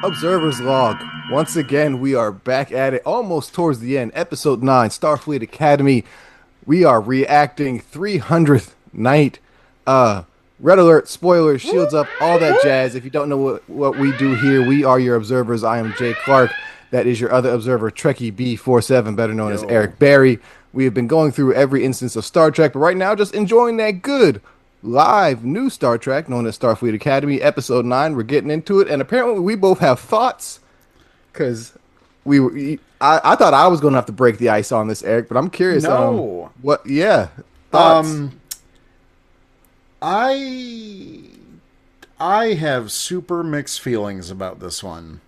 Observer's Log. Once again, we are back at it, almost towards the end. Episode 9, Starfleet Academy. We are reacting 300th night. Red alert, spoilers, shields up, all that jazz. If you don't know what we do here, we are your observers. I am Jay Clark. That is your other observer, Trekkie B47, better known as Yo. Eric Barry. We have been going through every instance of Star Trek, but right now just enjoying that good live new Star Trek known as Starfleet Academy, Episode 9. We're getting into it, and apparently we both have thoughts because we were. I thought I was going to have to break the ice on this, Eric, but I'm curious. No. What? Yeah, thoughts. Um I I have super mixed feelings about this one.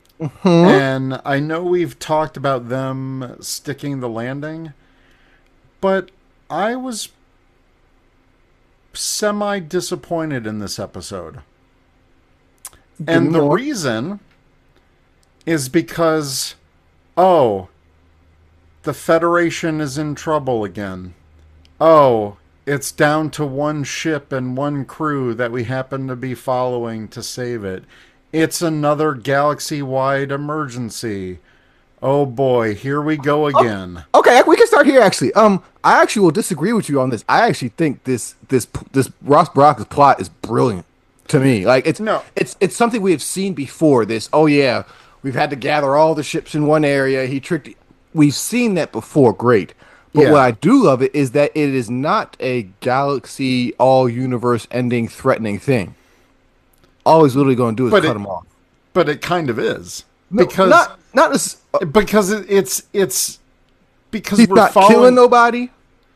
And I know we've talked about them sticking the landing, but I was semi disappointed in this episode. Give me And the more. reason is because oh, the Federation is in trouble again. Oh, it's down to one ship and one crew that we happen to be following to save it. It's another galaxy-wide emergency. Oh boy, here we go again. Okay, we can start here. Actually, I actually will disagree with you on this. I actually think this Ross Brock's plot is brilliant to me. Like No, it's something we have seen before. This, oh yeah, we've had to gather all the ships in one area. He tricked. We've seen that before. Great. But what yeah, I do love it is that it is not a galaxy, all universe ending, threatening thing. All he's literally going to do is but cut it him off. but it kind of is No, because not as it's because he's we're not killing following. nobody.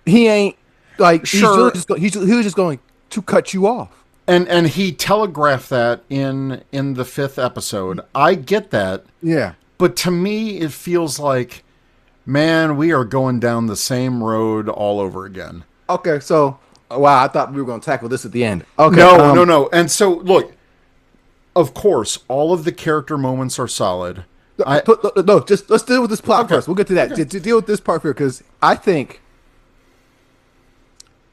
He ain't like he's really Sure, just he was just going to cut you off. and he telegraphed that in the fifth episode. I get that, Yeah. but to me it feels like, man, we are going down the same road all over again. Okay. So wow, I thought we were going to tackle this at the end. Okay. No, no, no. And so, look, of course, all of the character moments are solid. I No, just let's deal with this plot Okay. first. We'll get to that. Okay. To deal with this part here, because I think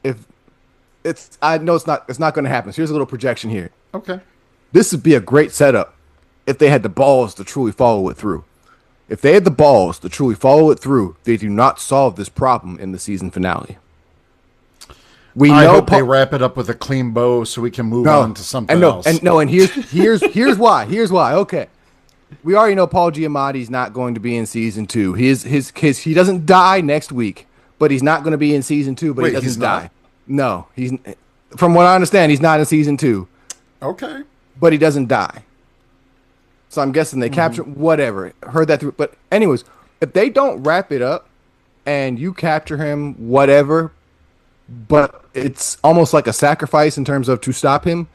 if I know it's not going to happen. So here's a little projection here. Okay. This would be a great setup if they had the balls to truly follow it through. If they had the balls to truly follow it through, they do not solve this problem in the season finale. We I know hope they wrap it up with a clean bow so we can move on to something and no, else. and no, and here's why. Here's why. Okay, we already know Paul Giamatti's not going to be in season 2. He doesn't die next week, but he's not going to be in season 2. But he Wait, he's doesn't not? die. No, he's from what I understand, he's not in season 2, Okay. but he doesn't die. So I'm guessing they capture whatever. Heard that through. But anyways, if they don't wrap it up and you capture him, whatever, but it's almost like a sacrifice in terms of to stop him.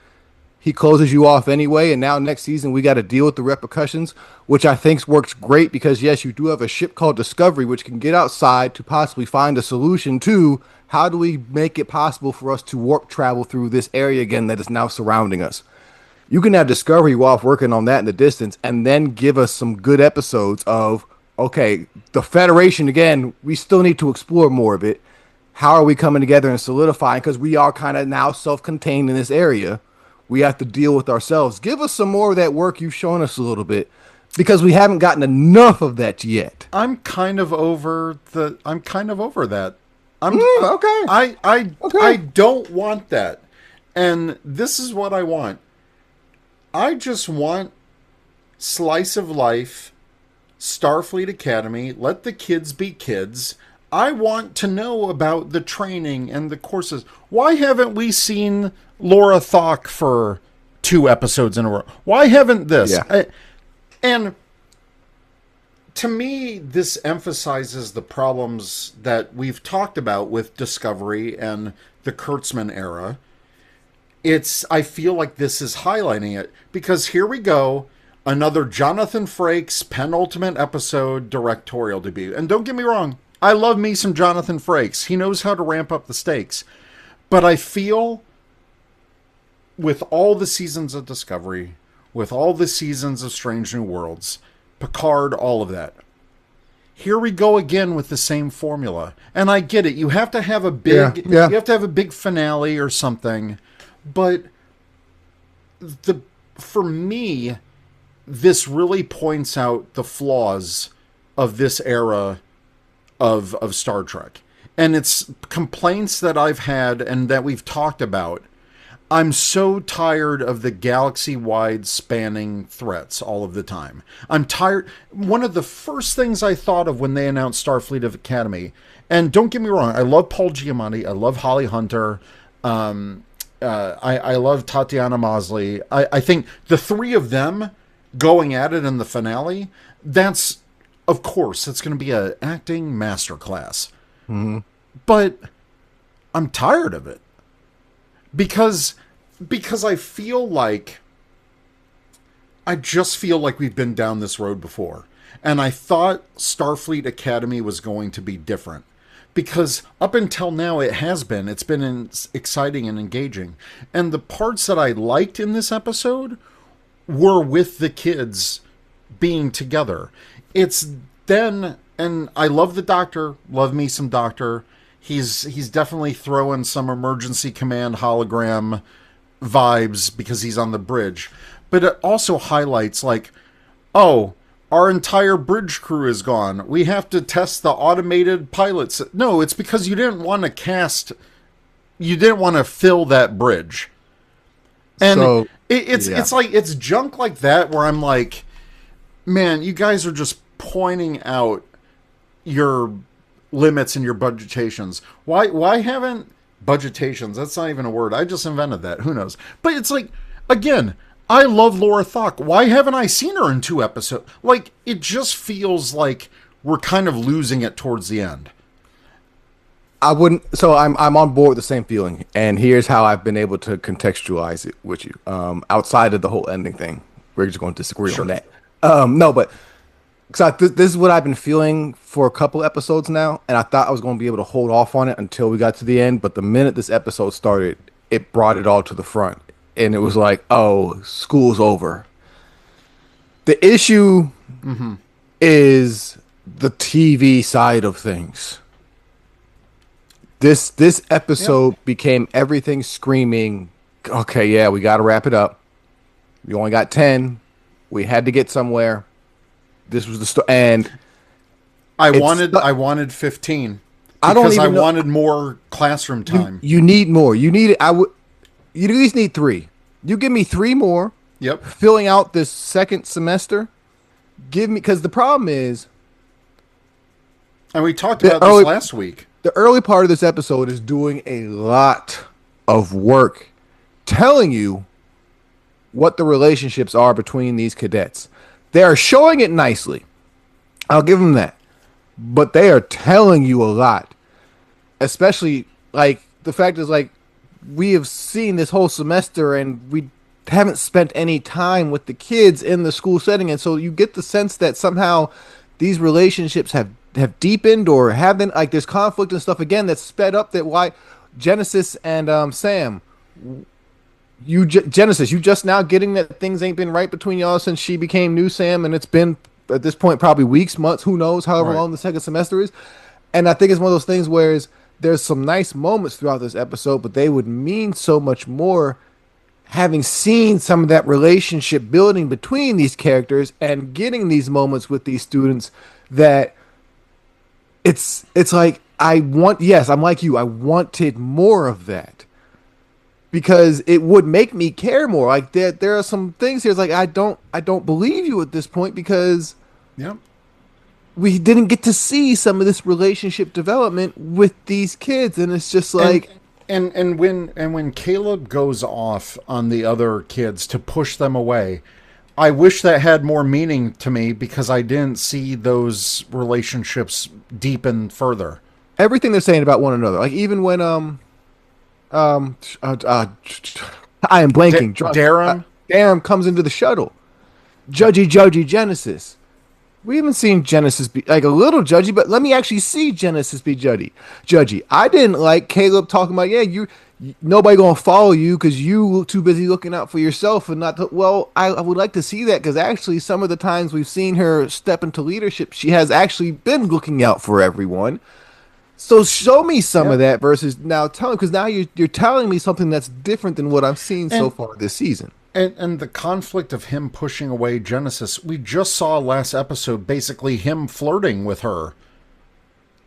He closes you off anyway, and now next season we got to deal with the repercussions, which I think works great because yes, you do have a ship called Discovery, which can get outside to possibly find a solution to how do we make it possible for us to warp travel through this area again that is now surrounding us. You can have Discovery while working on that in the distance, and then give us some good episodes of okay, the Federation again. We still need to explore more of it. How are we coming together and solidifying? Because we are kind of now self-contained in this area. We have to deal with ourselves. Give us some more of that work you've shown us a little bit, because we haven't gotten enough of that yet. I'm kind of over that. Okay. I Okay. don't want that. And this is what I want. I just want slice of life, Starfleet Academy, let the kids be kids. I want to know about the training and the courses. Why haven't we seen Laura Thok for 2 episodes in a row? Why haven't this? Yeah. And to me, this emphasizes the problems that we've talked about with Discovery and the Kurtzman era. I feel like this is highlighting it because here we go, another Jonathan Frakes penultimate episode directorial debut. And don't get me wrong, I love me some Jonathan Frakes. He knows how to ramp up the stakes. But I feel with all the seasons of Discovery, with all the seasons of Strange New Worlds, Picard, all of that, here we go again with the same formula. And I get it. You have to have a big Yeah. you have to have a big finale or something. But for me, this really points out the flaws of this era of Star Trek. And it's complaints that I've had and that we've talked about. I'm so tired of the galaxy-wide spanning threats all of the time. I'm tired. One of the first things I thought of when they announced Starfleet Academy, and don't get me wrong, I love Paul Giamatti, I love Holly Hunter, I love Tatiana Maslany. I think the three of them going at it in the finale, that's, of course, it's going to be an acting masterclass. Mm-hmm. But I'm tired of it. Because I just feel like we've been down this road before. And I thought Starfleet Academy was going to be different. Because up until now it's been exciting and engaging. And the parts that I liked in this episode were with the kids being together. It's then, and I love the Doctor, love me some Doctor. He's definitely throwing some emergency command hologram vibes because he's on the bridge. But it also highlights like, oh, our entire bridge crew is gone. We have to test the automated pilots. No, it's because you didn't want to fill that bridge. And so, it's like, it's junk like that where I'm like, man, you guys are just pointing out your limits and your budgetations. Why haven't budgetations? That's not even a word. I just invented that. Who knows? But it's like, again, I love Laura Thok. Why haven't I seen her in 2 episodes? Like, it just feels like we're kind of losing it towards the end. I wouldn't. So I'm on board with the same feeling, and here's how I've been able to contextualize it with you. Outside of the whole ending thing, we're just going to disagree on that. No, but because this is what I've been feeling for a couple episodes now, and I thought I was going to be able to hold off on it until we got to the end. But the minute this episode started, it brought it all to the front, and it was like, oh, school's over. The issue is the TV side of things. This episode became everything screaming, okay, yeah, we got to wrap it up. We only got 10. We had to get somewhere. This was the story, and I wanted 15 because I wanted more classroom time. You need more. You need it. You at least need 3. You give me 3 more. Yep. Filling out this second semester. Give me, because the problem is, and we talked about this last week. The early part of this episode is doing a lot of work telling you what the relationships are between these cadets. They are showing it nicely. I'll give them that. But they are telling you a lot. Especially, like, the fact is, like, we have seen this whole semester and we haven't spent any time with the kids in the school setting. And so you get the sense that somehow these relationships have deepened or haven't, like, there's conflict and stuff again that's sped up. That why Genesis and Sam, Genesis, you just now getting that things ain't been right between y'all since she became new Sam, and it's been at this point probably weeks, months, who knows, however long the second semester is. And I think it's one of those things where there's some nice moments throughout this episode, but they would mean so much more having seen some of that relationship building between these characters and getting these moments with these students that it's like I'm like you, I wanted more of that. Because it would make me care more. Like there are some things here. It's like I don't believe you at this point because we didn't get to see some of this relationship development with these kids, and it's just like and when Caleb goes off on the other kids to push them away, I wish that had more meaning to me because I didn't see those relationships deepen further. Everything they're saying about one another, like even when I am blanking. Darren comes into the shuttle. Judgy Genesis. We haven't seen Genesis be like a little judgy, but let me actually see Genesis be judgy. I didn't like Caleb talking about, nobody gonna follow you because you too busy looking out for yourself and not. I would like to see that because actually some of the times we've seen her step into leadership, she has actually been looking out for everyone. So show me some of that versus now telling, because now you're telling me something that's different than what I've seen so far this season. And the conflict of him pushing away Genesis, we just saw last episode basically him flirting with her,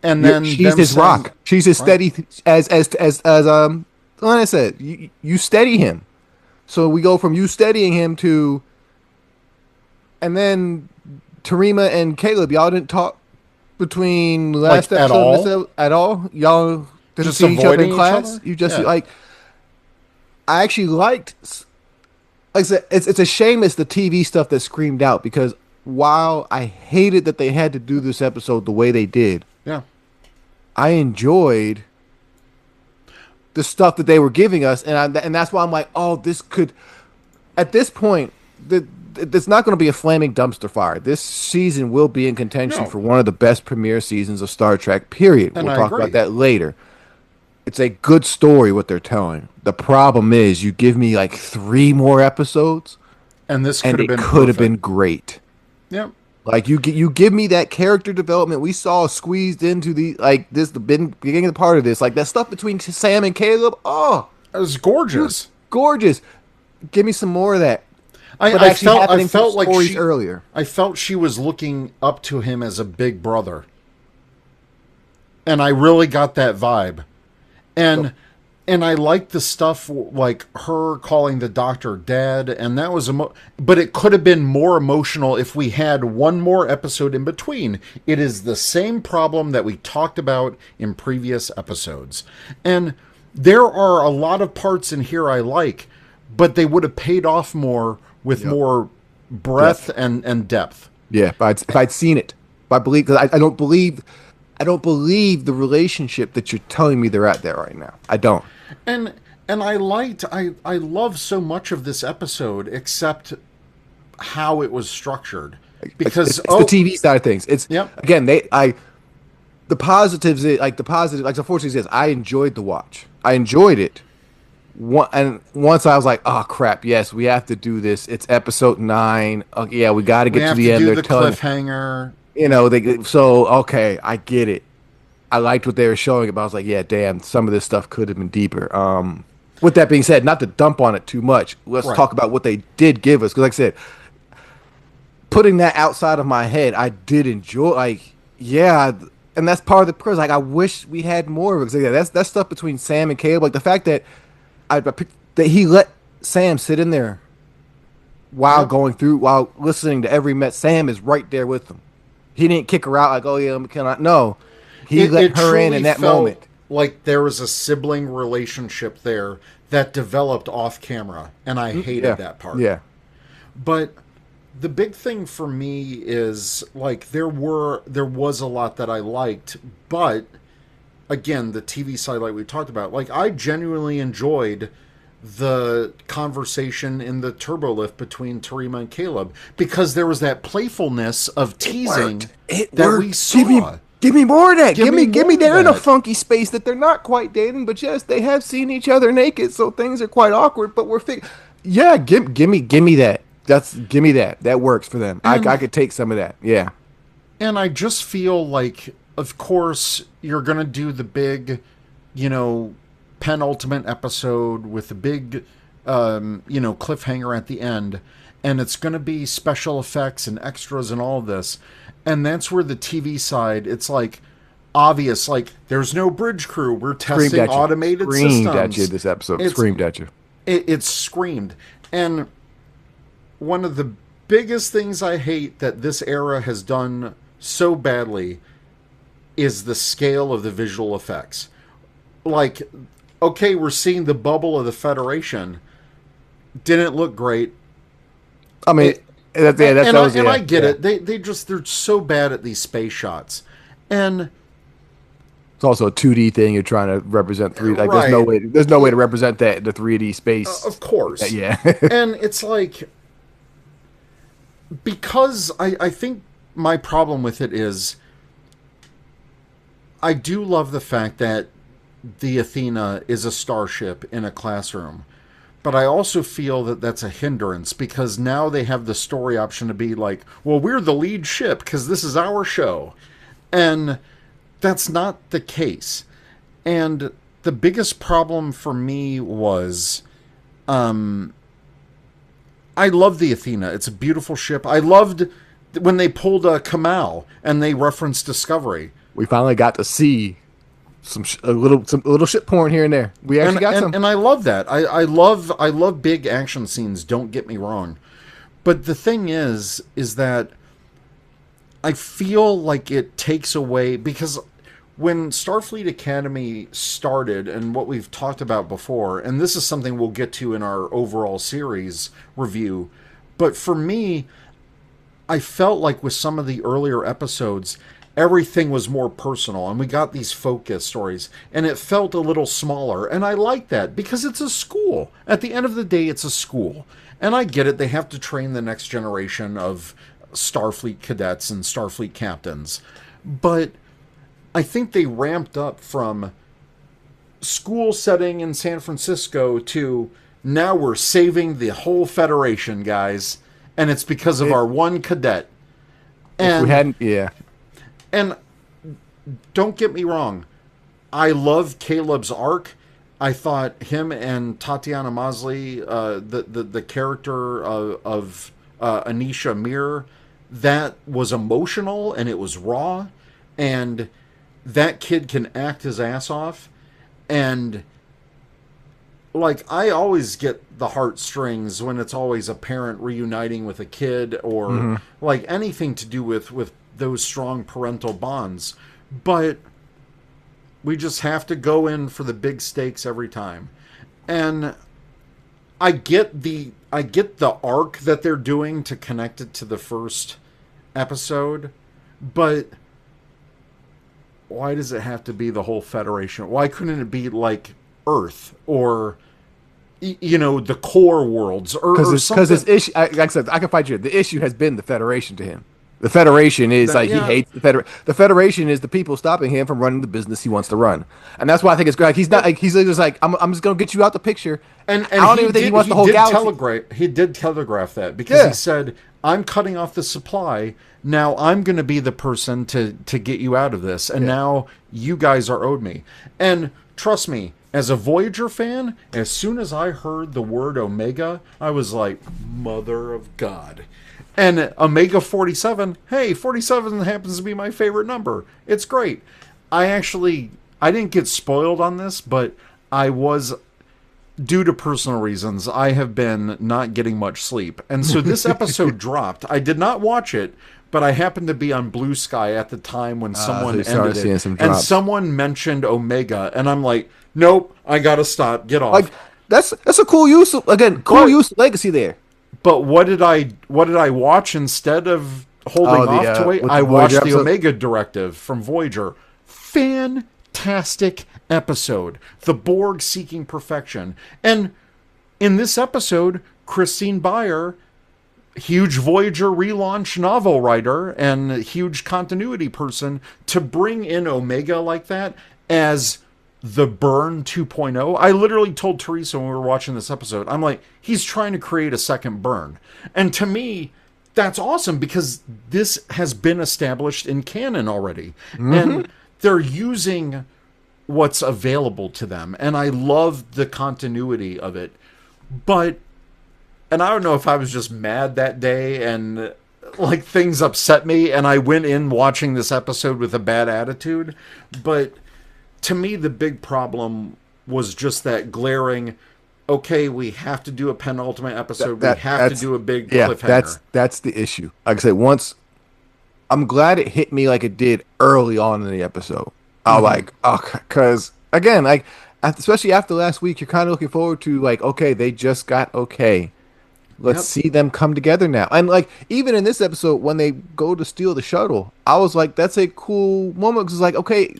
and then She's them his saying, rock. She's his right, steady like I said, you steady him. So we go from you steadying him to, and then Tarima and Caleb, y'all didn't talk between like last at episode and this all, episode at all. Y'all didn't just see each other in avoiding each class. other. You just Yeah, like I actually liked. Like I said, it's a shame it's the TV stuff that screamed out because while I hated that they had to do this episode the way they did, yeah. I enjoyed the stuff that they were giving us, and that's why I'm like, oh, this could. At this point, it's not going to be a flaming dumpster fire. This season will be in contention No, for one of the best premiere seasons of Star Trek. Period. and We'll I talk about agree. that later. It's a good story what they're telling. The problem is you give me like 3 more episodes, And this and could have it been could have been perfect. great. Yep. Like you give me that character development we saw squeezed into the like this the beginning of the part of this like that stuff between Sam and Caleb. Oh, It was dude, gorgeous. gorgeous. Give me some more of that. I, But I actually felt I happening from felt like stories earlier. I felt she was looking up to him as a big brother, and I really got that vibe. And and I liked the stuff like her calling the doctor dad, and that was but it could have been more emotional if we had one more episode in between. It is the same problem that we talked about in previous episodes, and there are a lot of parts in here I like, but they would have paid off more with Yep. more breadth Depth. and depth. Yeah, if I'd seen it, if I believe because I don't believe the relationship that you're telling me they're at there right now. I don't. And I love so much of this episode except how it was structured. Because It's the TV side of things. It's yep. again the positives like the positive like unfortunately is I enjoyed the watch. I enjoyed it. And once I was like, oh crap, yes, we have to do this. It's episode 9. Oh, yeah, we got to We get to have the to end. do They're the telling cliffhanger. so okay, I get it. I liked what they were showing, but I was like, yeah, damn, some of this stuff could have been deeper. With that being said, not to dump on it too much, let's Right. talk about what they did give us. Because, like I said, putting that outside of my head, I did enjoy. Like, yeah, and that's part of the pros. Like, I wish we had more of it. 'Cause, yeah, that's stuff between Sam and Caleb. Like the fact that I picked, that he let Sam sit in there while Yep. going through, while listening to every met. Sam is right there with them. He didn't kick her out like, oh yeah, can I? No, he It let her in truly that felt moment. like there was a sibling relationship there that developed off camera, and I hated Yeah, that part. yeah, But the big thing for me is like there was a lot that I liked, but again, the TV side like we talked about, like I genuinely enjoyed the conversation in the turbo lift between Tarima and Caleb because there was that playfulness of teasing it that worked. we saw. Give me more of that. Give me Give more me. of They're in a that. funky space that they're not quite dating, but yes, they have seen each other naked, so things are quite awkward. But yeah, give me that. Give me that. That works for them. I And could take some of that. Yeah, and I just feel like of course you're going to do the big, you know, penultimate episode with the big cliffhanger at the end, and it's going to be special effects and extras and all of this. And that's where the TV side, it's like obvious, like there's no bridge crew. We're screamed testing at you. automated Screamed systems. at you this episode. It's Screamed at you. it's screamed. And one of the biggest things I hate that this era has done so badly is the scale of the visual effects. Like, okay, we're seeing the bubble of the Federation. Didn't look great. I mean, It, that was and yeah, I get yeah. it. They're so bad at these space shots. And It's also a 2D thing. You're trying to represent three. Like right, there's no way to represent that the 3D space. of course. Yeah. And it's like because I think my problem with it is I do love the fact that the Athena is a starship in a classroom. But I also feel that that's a hindrance because now they have the story option to be like, well, we're the lead ship because this is our show. And that's not the case. And the biggest problem for me was I love the Athena. It's a beautiful ship. I loved when they pulled a Kamal and they referenced Discovery. We finally got to see a little shit porn here and there. We actually got some. And I love that. I love big action scenes. Don't get me wrong, but the thing is that I feel like it takes away, because when Starfleet Academy started, and what we've talked about before, and this is something we'll get to in our overall series review, but for me, I felt like with some of the earlier episodes, everything was more personal, and we got these focus stories, and it felt a little smaller, and I like that because it's a school. At the end of the day, it's a school, and I get it. They have to train the next generation of Starfleet cadets and Starfleet captains, but I think they ramped up from school setting in San Francisco to now we're saving the whole Federation, guys, and it's because of our one cadet. And if we hadn't, yeah. And don't get me wrong, I love Caleb's arc. I thought him and Tatiana Maslany, the character of Anisha Mir, that was emotional and it was raw, and that kid can act his ass off. And like, I always get the heartstrings when it's always a parent reuniting with a kid, or like anything to do with those strong parental bonds. But we just have to go in for the big stakes every time. And I get the arc that they're doing to connect it to the first episode, but why does it have to be the whole Federation? Why couldn't it be like Earth, or the core worlds, or something? Because his issue, like I said, I can fight you. The issue has been the Federation to him. The Federation is he hates the Federation. The Federation is the people stopping him from running the business he wants to run, and that's why I think it's great. Like, he's not like, he's just like, I'm just gonna get you out the picture. And I don't even think he wants the whole galaxy. He did telegraph that, because he said, "I'm cutting off the supply. Now I'm going to be the person to get you out of this, and now you guys are owed me." And trust me, as a Voyager fan, as soon as I heard the word Omega, I was like, "Mother of God." And Omega 47, hey, 47 happens to be my favorite number. It's great. I didn't get spoiled on this, but I was, due to personal reasons, I have been not getting much sleep. And so this episode dropped. I did not watch it, but I happened to be on Blue Sky at the time when someone ended it. And someone mentioned Omega, and I'm like, nope, I gotta stop. Get off. Like, that's a cool use of, use of legacy there. But what did I watch instead of holding off to wait? I watched the Omega Directive from Voyager. Fantastic episode. The Borg seeking perfection. And in this episode, Christine Beyer, huge Voyager relaunch novel writer and huge continuity person, to bring in Omega like that as the Burn 2.0. I literally told Teresa when we were watching this episode, I'm like, he's trying to create a second Burn. And to me, that's awesome, because this has been established in canon already. And they're using what's available to them. And I love the continuity of it. And I don't know if I was just mad that day and like things upset me, and I went in watching this episode with a bad attitude. But to me, the big problem was just that glaring, okay, we have to do a penultimate episode. We have to do a big cliffhanger. That's the issue. Like I said, I'm glad it hit me like it did early on in the episode. Because again, like, especially after last week, you're kind of looking forward to, like, okay, they just got okay. Let's see them come together now. And like, even in this episode, when they go to steal the shuttle, I was like, that's a cool moment, because it's like, okay,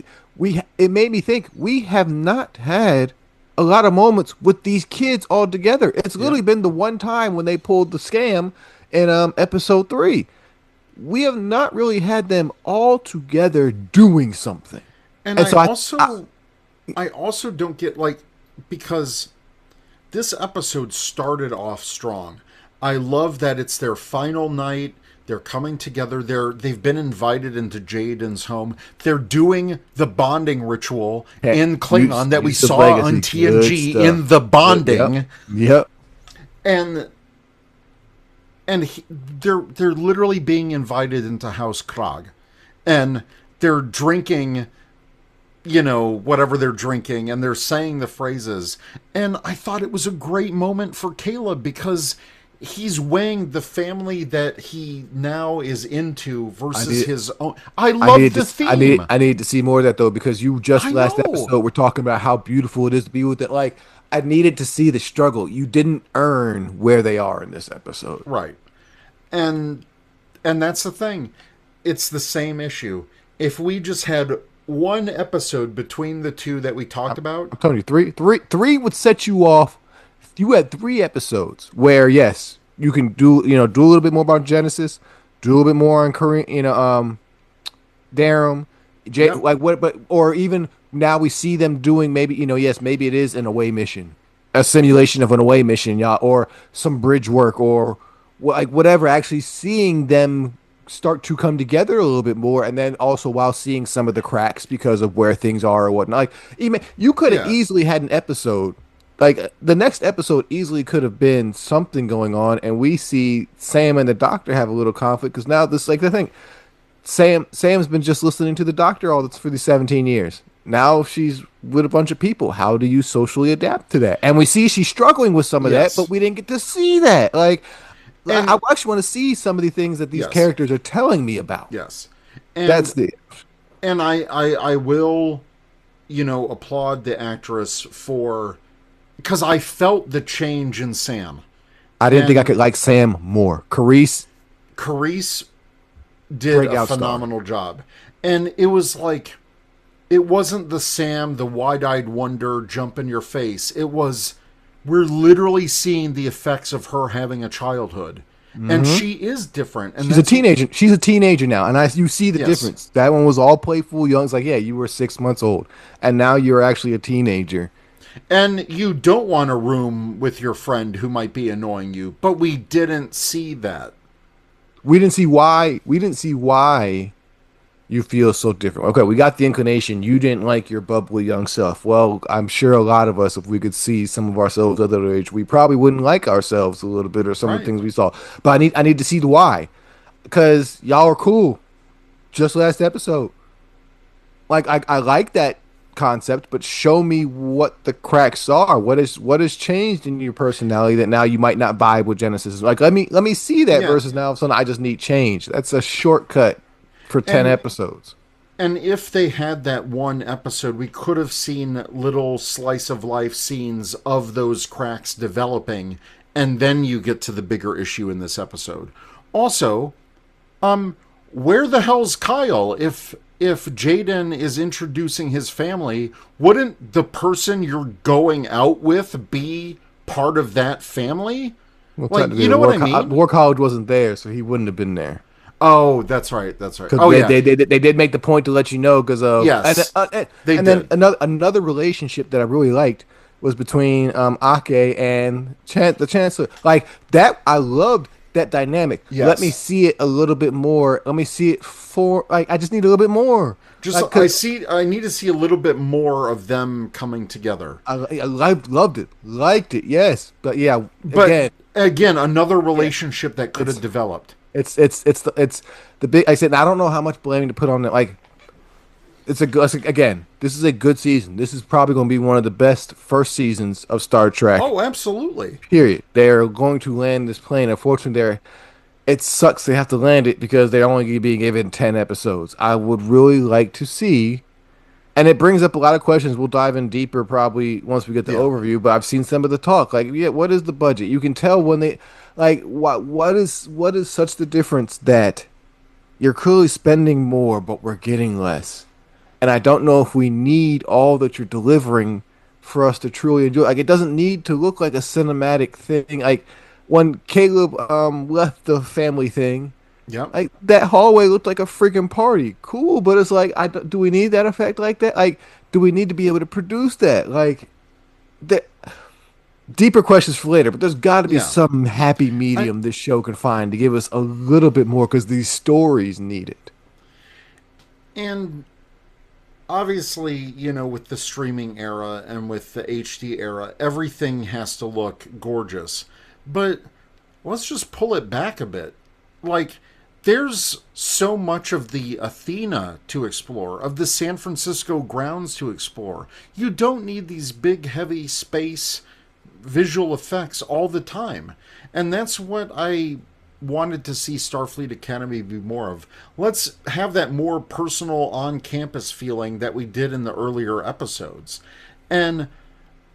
it made me think we have not had a lot of moments with these kids all together. It's literally been the one time when they pulled the scam in episode 3. We have not really had them all together doing something. And so I also don't get, like, because this episode started off strong. I love that it's their final night. They're coming together. They've been invited into Jaden's home. They're doing the bonding ritual in Klingon that we saw on TNG in the bonding. Yep. And and they're literally being invited into House Krog, and they're drinking, whatever they're drinking, and they're saying the phrases. And I thought it was a great moment for Caleb because he's weighing the family that he now is into versus his own. I love the theme. I need to see more of that though, because you just I last know. episode were talking about how beautiful it is to be with it. Like I needed to see the struggle. You didn't earn where they are in this episode. Right. And that's the thing. It's the same issue. If we just had one episode between the two that we talked about, I'm telling you, three would set you off. If you had 3 episodes where yes, you can do a little bit more about Genesis, do a little bit more on Korean, Darum, yep, like what, but or even now we see them doing maybe yes, maybe it is an away mission, a simulation of an away mission, yeah, or some bridge work or like whatever. Actually, seeing them start to come together a little bit more, and then also while seeing some of the cracks because of where things are or whatnot. Like even you could have yeah, easily had an episode. Like the next episode easily could have been something going on, and we see Sam and the Doctor have a little conflict because now this like the thing. Sam's been just listening to the doctor all this for these 17 years. Now she's with a bunch of people. How do you socially adapt to that? And we see she's struggling with some of that, but yes, we didn't get to see that. Like, I and actually want to see some of the things that these yes, characters are telling me about. yes, That's and the I will, applaud the actress for because I felt the change in Sam. I didn't think I And could like Sam more. Carice, Carice did a breakout star. phenomenal job. And it was like, it wasn't the Sam, the wide eyed wonder jump in your face. It was, we're literally seeing the effects of her having a childhood. And Hmm. she is different. And She's a that's, teenager. She's a teenager now, and you see the yes. difference. That one was all playful, young. It's like, yeah, you were 6 months old, and now you're actually a teenager. And you don't want a room with your friend who might be annoying you, but we didn't see that. We didn't see why. We didn't see why you feel so different. Okay, we got the inclination. You didn't like your bubbly young self. Well, I'm sure a lot of us, if we could see some of ourselves at that age, we probably wouldn't like ourselves a little bit or some of the Right. things we saw. But I need to see the why, because y'all are cool. Just last episode, like I like that concept, but show me what the cracks are. What has changed in your personality that now you might not vibe with Genesis? Like let me see that Yeah. versus now all of a sudden I just need change. That's a shortcut for 10 And episodes. And if they had that one episode, we could have seen little slice of life scenes of those cracks developing, and then you get to the bigger issue in this episode. Also, where the hell's Kyle? If Jaden is introducing his family, wouldn't the person you're going out with be part of that family? Well, Like, technically, you know what I mean? War College wasn't there, so he wouldn't have been there. Oh, that's right. That's right. Because Oh yeah. they did make the point to let you know because of Yes, they and then did. another relationship that I really liked was between Ake and the Chancellor. Like that, I loved that dynamic. Let me Yes. see it a little bit more. Let me see it for like I just need a little bit more. Just Like, 'cause I need to see a little bit more of them coming together. loved it, liked it, yes, but yeah, But again, again, another yeah, relationship that could it's have developed. it's the big. I said I don't know how much blaming to put on it. Like again, this is a good season. This is probably going to be one of the best first seasons of Star Trek. Oh, absolutely. Period. They're going to land this plane. Unfortunately, it sucks they have to land it because they're only being given 10 episodes. I would really like to see, and it brings up a lot of questions. We'll dive in deeper probably once we get the Yeah. overview, but I've seen some of the talk. Like, yeah, what is the budget? You can tell when they, like, what is such the difference that you're clearly spending more, but we're getting less. And I don't know if we need all that you're delivering for us to truly enjoy. Like, it doesn't need to look like a cinematic thing. Like, when Caleb left the family thing, Yep. like that hallway looked like a freaking party. Cool, but it's like, do we need that effect like that? Like, do we need to be able to produce that? Like, the deeper questions for later. But there's got to be Yeah. some happy I medium this show can find to give us a little bit more because these stories need it. and obviously, with the streaming era and with the HD era, everything has to look gorgeous. But let's just pull it back a bit. Like, there's so much of the Athena to explore, of the San Francisco grounds to explore. You don't need these big, heavy space visual effects all the time. And that's what I wanted to see Starfleet Academy be more of. Let's have that more personal on campus feeling that we did in the earlier episodes. And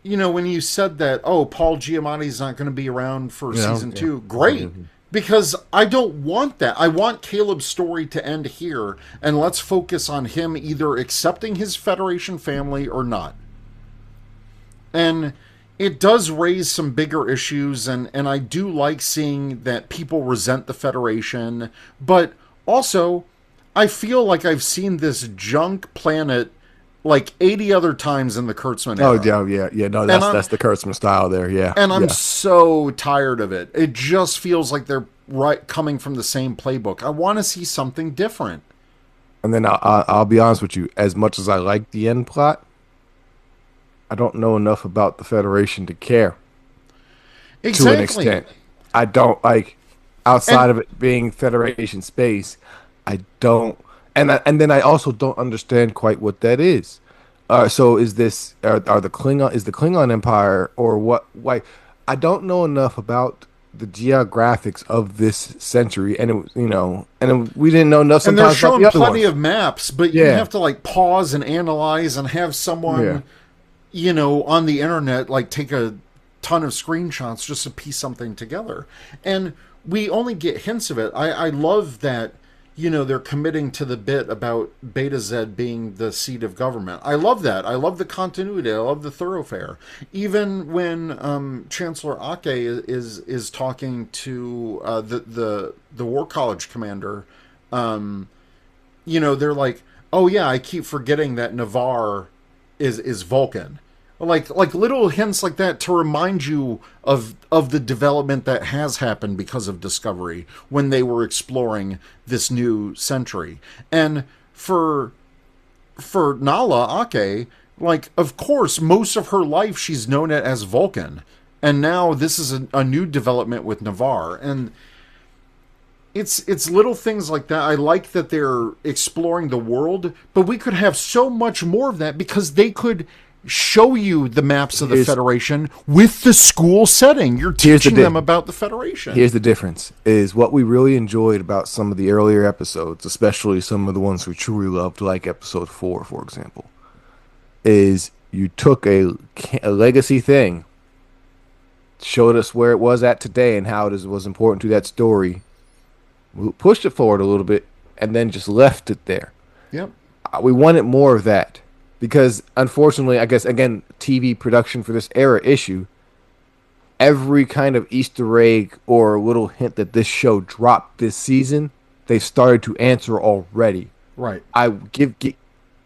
when you said that, oh, Paul Giamatti's not going to be around for season 2, great. Because I don't want that. I want Caleb's story to end here, and let's focus on him either accepting his Federation family or not. And it does raise some bigger issues, and I do like seeing that people resent the Federation, but also, I feel like I've seen this junk planet like 80 other times in the Kurtzman era. Oh, yeah. No, that's the Kurtzman style there, yeah. And I'm so tired of it. It just feels like they're coming from the same playbook. I want to see something different. And then I'll be honest with you. As much as I like the end plot, I don't know enough about the Federation to care. Exactly. To an extent. I don't, like, outside of it being Federation space, I don't. And then I also don't understand quite what that is. So is this is the Klingon Empire or what? Why? I don't know enough about the geographics of this century, and it was, and we didn't know enough. And they're Sometimes about showing the other plenty ones. of maps, but you have to like pause and analyze and have someone, on the internet like take a ton of screenshots just to piece something together. And we only get hints of it. I love that. They're committing to the bit about Beta Z being the seat of government. I love that. I love the continuity. I love the thoroughfare. Even when Chancellor Ake is talking to the War College commander, they're like, oh yeah, I keep forgetting that Navarre is Vulcan. Like little hints like that to remind you of the development that has happened because of Discovery when they were exploring this new century. And for Nala Ake, like, of course, most of her life she's known it as Vulcan. And now this is a new development with Navarre. And it's little things like that. I like that they're exploring the world, but we could have so much more of that because they could show you the maps of the Federation with the school setting. You're teaching them about the Federation. Here's the difference, is what we really enjoyed about some of the earlier episodes, especially some of the ones we truly loved, like episode 4, for example, is you took a legacy thing, showed us where it was at today and how it was important to that story, pushed it forward a little bit, and then just left it there. Yep. We wanted more of that. Because, unfortunately, I guess, again, TV production for this era issue, every kind of Easter egg or little hint that this show dropped this season, they started to answer already. Right.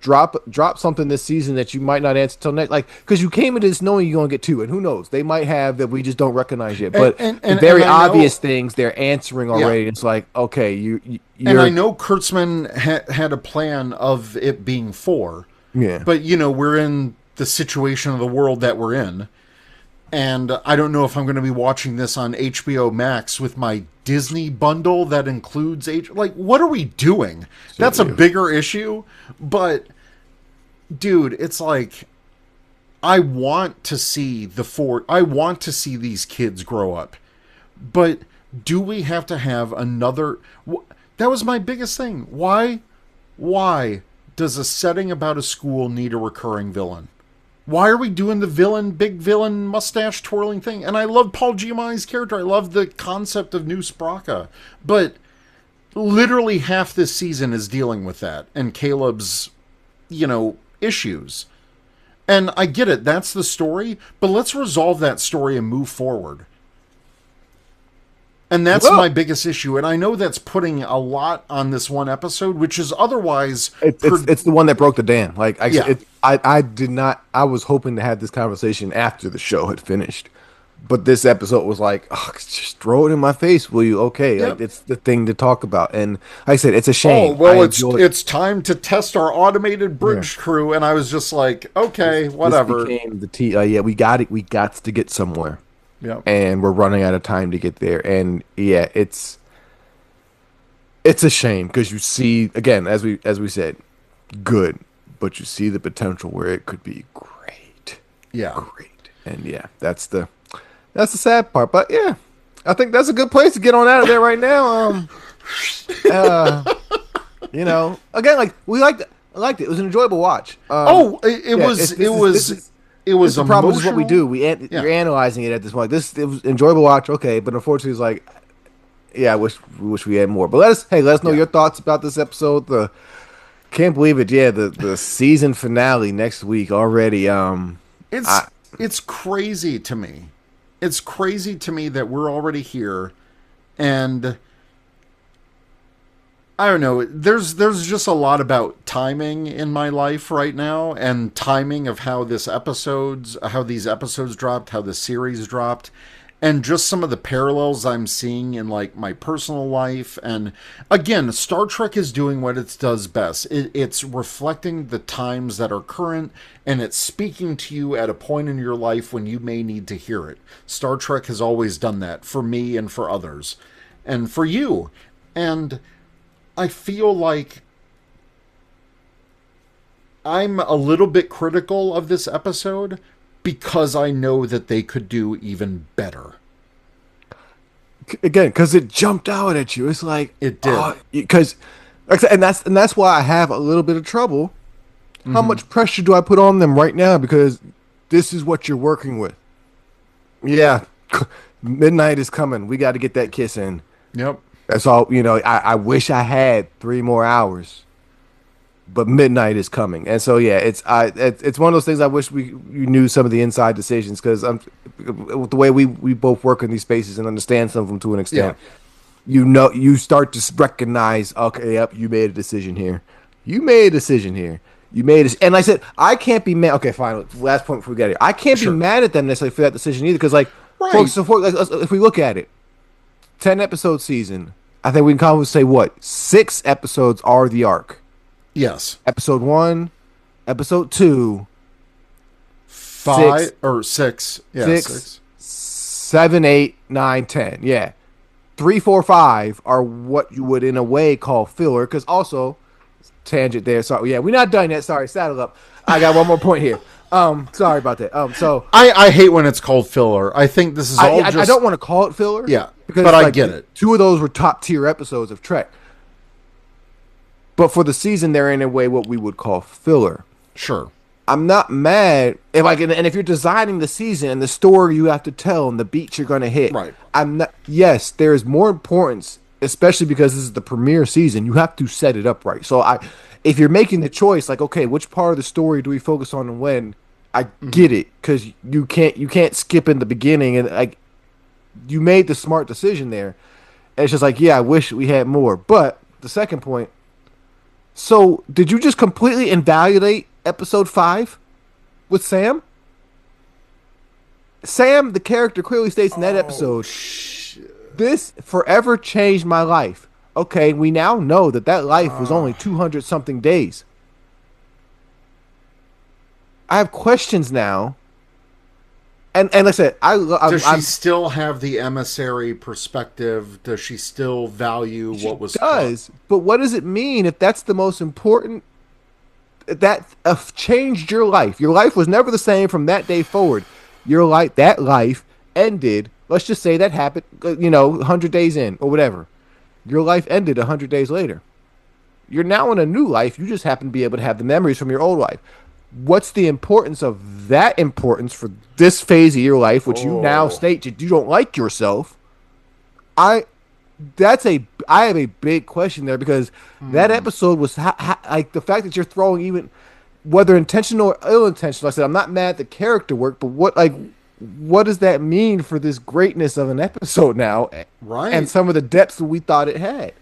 Drop something this season that you might not answer till next, like, because you came into this knowing you're gonna get 2, and who knows, they might have that we just don't recognize yet. But the very obvious things they're answering already. It's like, okay, you're. And I know Kurtzman had a plan of it being 4. Yeah. But, we're in the situation of the world that we're in. And I don't know if I'm going to be watching this on HBO Max with my Disney bundle that includes what are we doing? That's a bigger issue. But, dude, it's like, I want to see I want to see these kids grow up. But do we have to have another? That was my biggest thing. Why does a setting about a school need a recurring villain? Why are we doing the big villain mustache twirling thing? And I love Paul Giamatti's character. I love the concept of New Spraka. But literally half this season is dealing with that and Caleb's, issues. And I get it. That's the story. But let's resolve that story and move forward. And that's my biggest issue. And I know that's putting a lot on this one episode, which is otherwise... It's the one that broke the dam. Like, I did not... I was hoping to have this conversation after the show had finished. But this episode was like, oh, just throw it in my face, will you? Okay, like, it's the thing to talk about. And like I said, it's a shame. Oh, well, it's time to test our automated bridge crew. And I was just like, okay, whatever. This became the we got it. We got to get somewhere. Yep. and we're running out of time to get there. And yeah, it's a shame because you see again, as we said, good, but you see the potential where it could be great, Yeah. great. And yeah, that's the sad part. But yeah, I think that's a good place to get on out of there right now. Uh, again, like we liked it. I liked it. It was an enjoyable watch. Oh, it Yeah, was. this It is this was. is It this is was the problem. This is what we emotional. do. Yeah. You're analyzing it at this point. This it was enjoyable watch, okay, but unfortunately, it's like, yeah, I wish we had more. But let us know Yeah. your thoughts about this episode. The Can't believe it. Yeah, the season finale next week already. I It's crazy to me. It's crazy to me that we're already here, and I don't know. There's just a lot about timing in my life right now, and timing of how these episodes dropped, how the series dropped, and just some of the parallels I'm seeing in like my personal life. And again, Star Trek is doing what it does best. It's reflecting the times that are current, and it's speaking to you at a point in your life when you may need to hear it. Star Trek has always done that for me and for others, and for you. And I feel like I'm a little bit critical of this episode because I know that they could do even better. again because it jumped out at you. It's like, It did. oh, because like I said, and that's why I have a little bit of trouble. How much pressure do I put on them right now? Because this is what you're working with. Yeah, midnight is coming. We got to get that kiss in. Yep. That's all. I wish I had 3 more hours, but midnight is coming, and so yeah, it's one of those things. I wish you knew some of the inside decisions because with the way we both work in these spaces and understand some of them to an Yeah. extent. You start to recognize, okay, yep, you made a decision here. You made a decision here. You made it, and like I said, I can't be mad. Okay, fine. Last point before we get here, I can't be Sure. mad at them necessarily for that decision either, because like, folks, Right. if we look at it, 10 episode season, I think we can probably say what 6 episodes are the arc. Yes. Episode 1, episode 2, Five six, or six. Yeah, six, six. 7, 8, 9, 10. Yeah, 3, 4, 5 are what you would in a way call filler. Because also, tangent there. Sorry, yeah, we're not done yet. Sorry, saddle up. I got one more point here. Sorry about that. So I hate when it's called filler. I think this is all I just. don't want to call it filler. Yeah, because but I like, get it. 2 of those were top tier episodes of Trek. But for the season, they're in a way what we would call filler. Sure. I'm not mad if and if you're designing the season and the story you have to tell and the beats you're going to hit. Right. I'm not. Yes, there is more importance, especially because this is the premiere season. You have to set it up right. So if you're making the choice, like, okay, which part of the story do we focus on and when? I get it because you can't skip in the beginning and like you made the smart decision there. And it's just like, yeah, I wish we had more. But the second point. So, did you just completely invalidate episode 5 with Sam? Sam, the character, clearly states in that episode, this forever changed my life. Okay, we now know that life was only 200 something days. I have questions now. And like I said, Does she I'm still have the emissary perspective? Does she still value she what was does, but what does it mean if that's the most important that changed your life? Your life was never the same from that day forward. That life ended. Let's just say that happened, 100 days in or whatever. Your life ended 100 days later. You're now in a new life. You just happen to be able to have the memories from your old life. What's the importance of that importance for this phase of your life, which you now Oh. state that you don't like yourself? I I have a big question there because that episode was like the fact that you're throwing even whether intentional or ill intentional. I said I'm not mad at the character work, but what does that mean for this greatness of an episode now, Right. and some of the depths that we thought it had?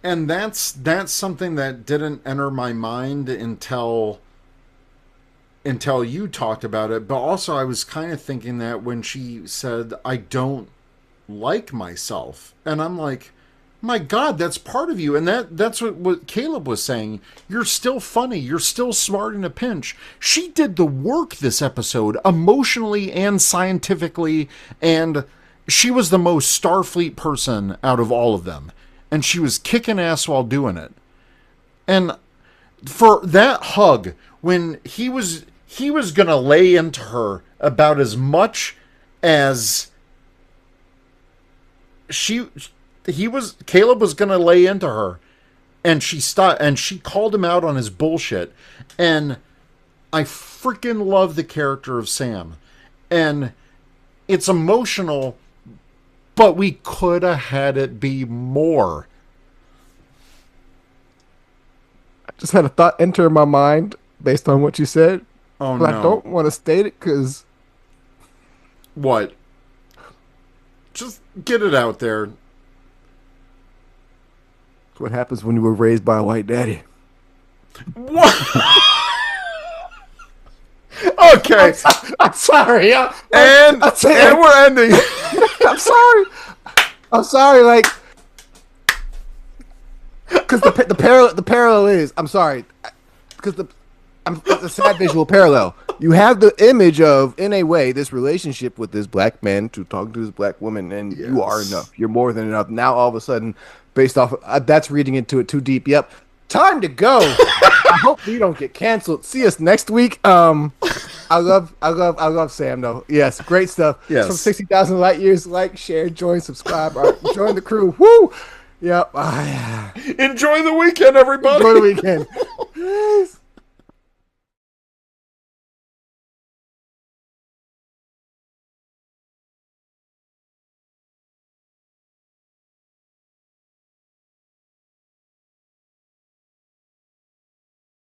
And that's something that didn't enter my mind until you talked about it. But also, I was kind of thinking that when she said, "I don't like myself," and I'm like, my God, that's part of you. And that's what Caleb was saying. You're still funny. You're still smart in a pinch. She did the work this episode, emotionally and scientifically, and she was the most Starfleet person out of all of them. And she was kicking ass while doing it. And for that hug, when he was going to lay into her about as much as Caleb was going to lay into her, and she stopped, and she called him out on his bullshit. And I freaking love the character of Sam. And it's emotional, but we could have had it be more. I just had a thought enter my mind based on what you said. Oh, but no. I don't want to state it because... What? Just get it out there. That's what happens when you were raised by a white daddy. What? Okay. I'm sorry. And we're ending. I'm sorry. I'm sorry. Like, because the parallel is. I'm sorry. Because it's a sad visual parallel. You have the image of, in a way, this relationship with this black man to talk to this black woman, and you are enough. You're more than enough. Now, all of a sudden, based off that's reading into it too deep. Yep. Time to go. I hope we don't get canceled. See us next week. I love Sam though. Yes, great stuff. Yes. From 60,000 light years. Like, share, join, subscribe, join the crew. Woo! Yep. Enjoy the weekend, everybody. Enjoy the weekend. Yes.